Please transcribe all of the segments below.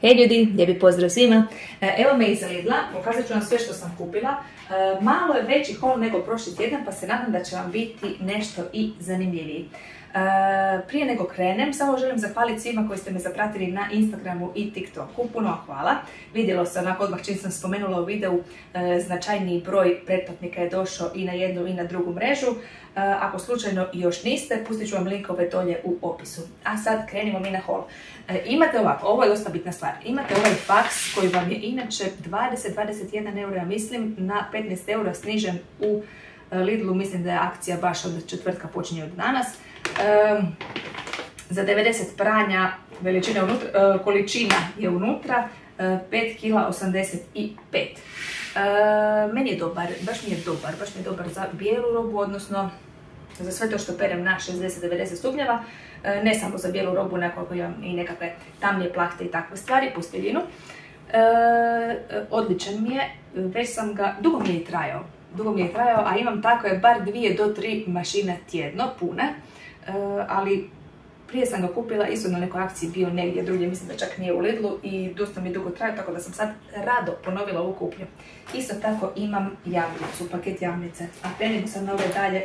Hej ljudi, lijepi pozdrav svima. Evo me iz Lidla, pokazat ću vam sve što sam kupila. Malo je veći haul nego prošli tjedan, pa se nadam da će vam biti nešto i zanimljiviji. Prije nego krenem, samo želim zahvaliti svima koji ste me zapratili na Instagramu i TikToku. Puno vam hvala. Vidjelo se onako odmah čim sam spomenula u videu, značajniji broj pretplatnika je došao i na jednu i na drugu mrežu. Ako slučajno još niste, pustit ću vam linkove dolje u opisu. A sad krenimo mi na haul. Imate ovako, ovo je dosta bitna stvar, imate ovaj faks koji vam je inače 20-21 eura, mislim, na 15 eura snižen u Lidlu. Mislim da je akcija baš od četvrtka, počinje od danas. Za 90 pranja količina je unutra, 5,85 kg. Meni je dobar, baš mi je dobar za bijelu robu, odnosno za sve to što perem na 60-90 stupnjeva, ne samo za bijelu robu, nego imam i nekakve tamnije plahte i takve stvari, pustiljinu. Odličan mi je, već sam ga, dugo mi je trajao, a imam tako je bar 2 do 3 mašine tjedno, pune, ali prije sam ga kupila, isto na nekoj akciji bio negdje drugdje, mislim da čak nije u Lidlu i dosta mi dugo trajao, tako da sam sad rado ponovila ovu kupnju. Isto tako imam javnicu, paket javnice, a krenimo sam na ove dalje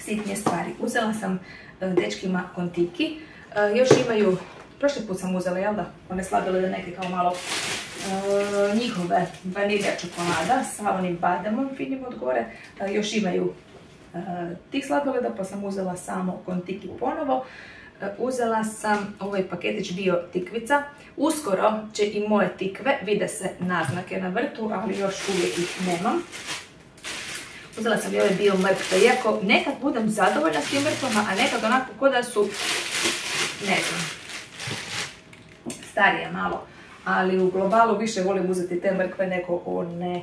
sitnije stvari. Uzela sam dečkima kontiki, još imaju, prošli put sam uzela, jel da, one sladolede neke kao malo njihove vanilja čokolada sa onim bademom finim od gore, još imaju tih sladoleda, pa sam uzela samo kontiki ponovo. Uzela sam ovaj paketić bio tikvica. Uskoro će i moje tikve, vide se naznake na vrtu, ali još uvijek ih nemam. Uzela sam i ove bio mrkve, iako nekad budem zadovoljna s tim mrkvama, a nekad onako ko da su, ne znam, starije malo. Ali u globalu više volim uzeti te mrkve nego one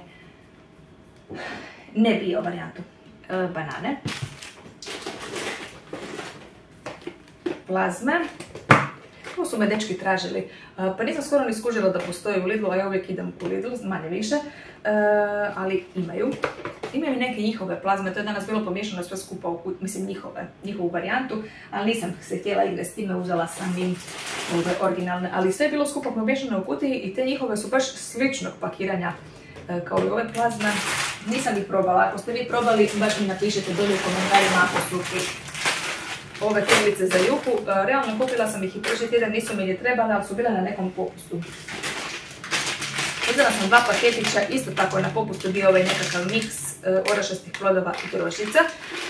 ne bio varijantu. Banane, plazme, ovo su me dečki tražili, pa nisam skoro ni skužila da postoji u Lidlu, a ja uvijek idem u Lidlu, manje više, ali imaju neke njihove plazme, to je danas bilo pomiješano sve skupa, mislim njihovu varijantu, ali nisam se htjela igrati s time, uzela sam im ove originalne, ali sve je bilo skupa pomiješano u kutiji i te njihove su baš sličnog pakiranja kao i ove plazme. Nisam ih probala, ako ste vi probali, baš mi napišite dolje u komentarima ako su ove teglice za juhu. Realno kupila sam ih i prošli tjedan, nisu mi ni trebale, ali su bile na nekom popustu. Uzela sam 2 paketića, isto tako je na popustu bio ovaj nekakav miks orašastih plodova i grožica.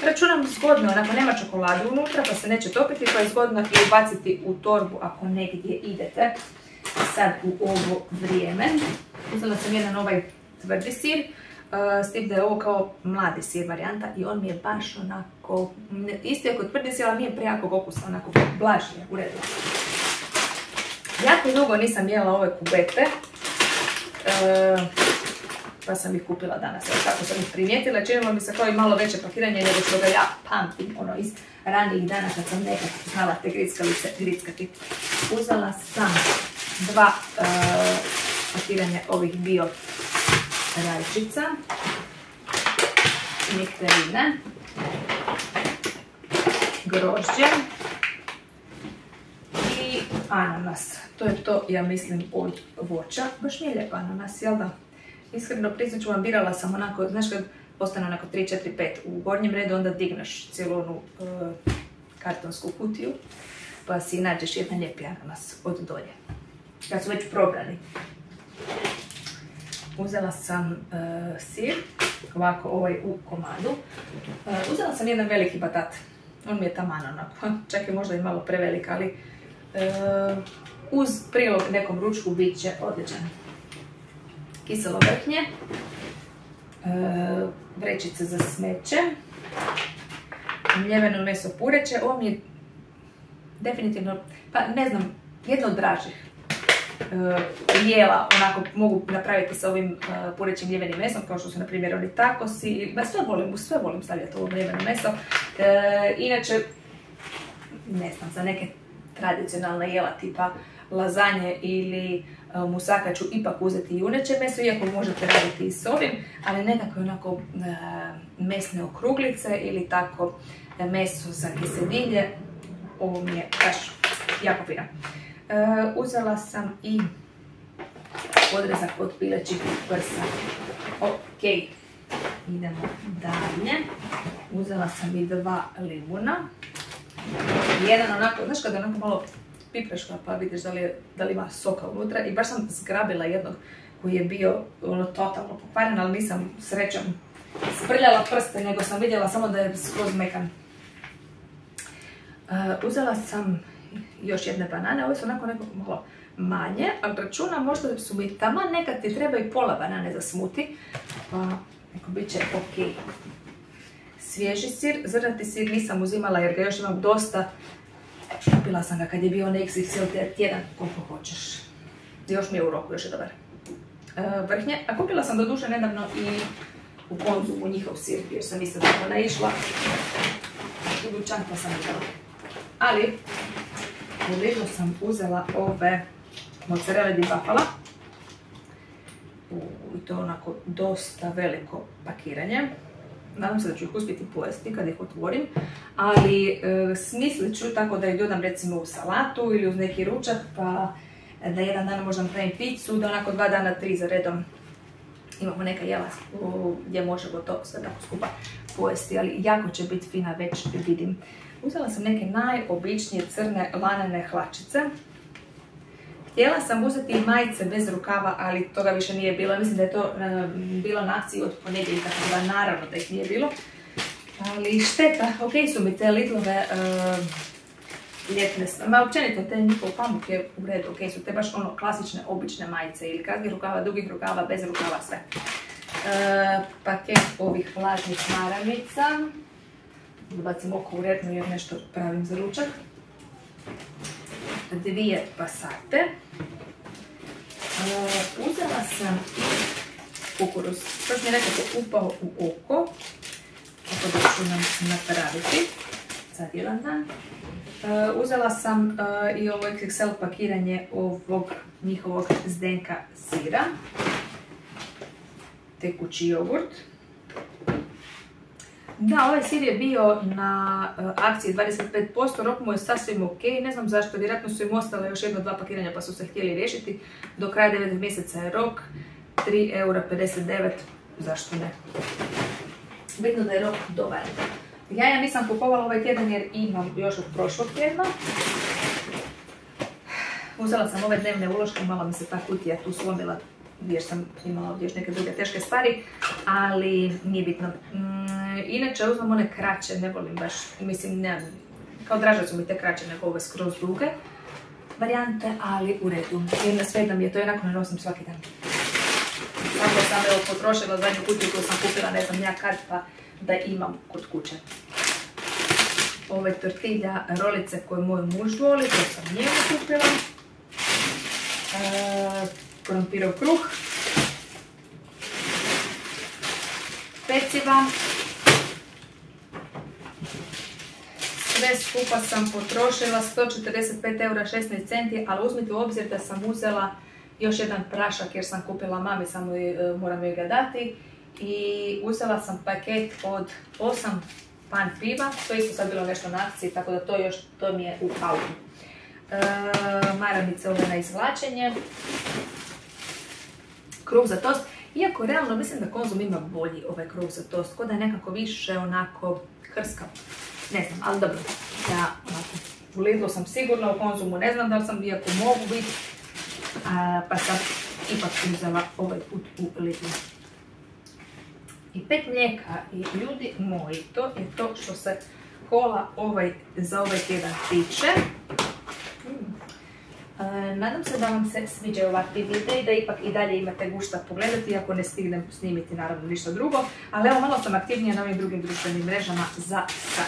Računam zgodno, onako nema čokolade unutra pa se neće topiti, pa je zgodno i ubaciti u torbu ako negdje idete sad u ovo vrijeme. Uzela sam jedan ovaj tvrdi sir, s tim da je ovo kao mladi sir varijanta i on mi je baš onako, isto je kod tvrdi sir, ali nije prejakog okusa, onako blaži je, u redu. Jako dugo nisam jela ove kubete, pa sam ih kupila danas, tako sam ih primijetila, činilo mi se kao i malo veće pakiranje nego što ga ja pamtim, ono iz ranijih dana kad sam nekad znala te grickalice grickati. Uzela sam 2 pakiranja ovih bio rajčica, nektarine, grožđe i ananas. To je to, ja mislim, od voća. Baš mi je lijep ananas, jel da? Iskreno priznat ću vam, birala sam onako, znaš kad postane onako 3, 4, 5 u gornjem redu, onda digneš cijelu onu kartonsku kutiju, pa si nađeš jedan lijepi ananas od dolje. Kad su već probrani. Uzela sam sir, ovako ovaj u komadu. Uzela sam jedan veliki batat, on mi je taman onako, čak je možda i malo prevelik, ali uz prilog nekom ručku bit će odličan. Kiselo vrhnje, vrećice za smeće, mljeveno meso pureće, ovo mi je definitivno, pa ne znam, jedno od dražih jela, onako mogu napraviti sa ovim purećim mljevenim mesom, kao što su na primjer oni takosi, sve volim stavljati ovo mljeveno meso. Inače, ne znam, za neke tradicionalne jela tipa lazanje ili musaka ću ipak uzeti juneće meso, iako možete raditi i s ovim, ali nekako onako mesne okruglice ili tako meso za kiselilje, ovo mi je baš jako fino. Uzela sam i odrezak od pilećih prsa. Ok, idemo dalje. Uzela sam i 2 limuna. Jedan onako, znaš kada onako malo pipreš pa vidiš da li ima soka unutra. I baš sam zgrabila jednog koji je bio totalno pokvaren, ali nisam srećom sprljala prste, nego sam vidjela samo da je skroz mekan. Uzela sam još jedne banane, ove su onako nekako malo manje, ali računam možda su mi taman nekad ti treba i pola banane za smoothie, pa neko bit će ok. Svježi sir, zrnati sir nisam uzimala jer ga još imam dosta. Kupila sam ga kad je bio na XXL tjedan, koliko hoćeš. Još mi je u roku, još je dobar. Vrhnje, a kupila sam do duše nedavno i u Konzumu njihov sir, jer sam isto tako naišla. U dućan pa sam vidjela. Ali, u Lidlu sam uzela ove mozzarella di bufala. I to onako dosta veliko pakiranje. Nadam se da ću ih uspjeti pojesti kad ih otvorim, ali smislit ću tako da ih dodam recimo u salatu ili uz neki ručak, pa da jedan dan možda napravim picu, da onako 2 dana, 3 za redom imamo neka jela gdje možemo to sve tako skupa pojesti, ali jako će biti fina, već vidim. Uzela sam neke najobičnije crne lanene hlačice. Htjela sam uzeti i majice bez rukava, ali toga više nije bilo. Mislim da je to bilo na akciji od ponedjeljka, tako da naravno da ih nije bilo. Ali šteta, ok su mi te Lidlove ljetne, ma općenito te njihove pamuke u redu, ok su te baš ono klasične obične majice ili kratkih rukava, dugih rukava, bez rukava, sve. Paket ovih vlažnih maramica. Bacim oko u rednu jer nešto pravim za ručak. 2 pasate. Uzela sam i kukuruz. Baš mi je nekako upao u oko. Tako da ću nam napraviti. Sad jedan dan. Uzela sam i ovo XXL pakiranje ovog njihovog zdenka sira. Tekući jogurt. Da, ovaj sir je bio na akciji 25%, rok mu je sasvim ok, ne znam zašto, vjerojatno su im ostale još 1-2 pakiranja pa su se htjeli riješiti. Do kraja 9 mjeseca je rok, 3,59 €, zašto ne. Bitno da je rok dobar. Ja nisam kupovala ovaj tjedan jer imam još od prošlog tjedna. Uzela sam ove dnevne uloške, malo mi se ta kutija tu slomila jer sam imala ovdje još neke druge teške stvari, ali nije bitno. Inače uzmem one kraće, ne volim baš, mislim, ne, kao draže su mi te kraće nego ove skroz duge varijante, ali u redu. Jer svejedno mi je to, jednako ne nosim svaki dan. Samo sam evo potrošila zadnju kutiju koju sam kupila, ne znam ja kad, pa da imam kod kuće. Ove tortilja rolice koje moj muž voli, to sam njemu kupila. Krompirov kruh. Peciva. Sve skupa sam potrošila 145,16 €, ali uzmite u obzir da sam uzela još jedan prašak jer sam kupila mami, samo moram joj ga dati. I uzela sam paket od 8 pan piva, to isto sad bilo nešto na akciji, tako da to mi je u autu. Maramice ove na izvlačenje. Kruh za tost. Iako realno mislim da Konzum ima bolji ovaj kruh za tost, kod da je nekako više onako hrskav. Ne znam, ali dobro. Ja onako, u Lidlu sam sigurna, u Konzumu ne znam da li sam, iako mogu biti, pa sam ipak uzela ovaj put u Lidlu. I 5 mlijeka i ljudi moji, to je to što se kola za ovaj tjedan tiče. Nadam se da vam se sviđaju ovakvi videi, da ipak i dalje imate gušta pogledati, iako ne stignem snimiti naravno ništa drugo, ali evo malo sam aktivnija na ovim drugim društvenim mrežama za sad.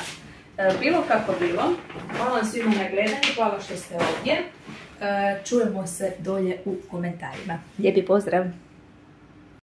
Bilo kako bilo, hvala vam svima na gledanju, hvala što ste ovdje, čujemo se dolje u komentarima. Lijepi pozdrav!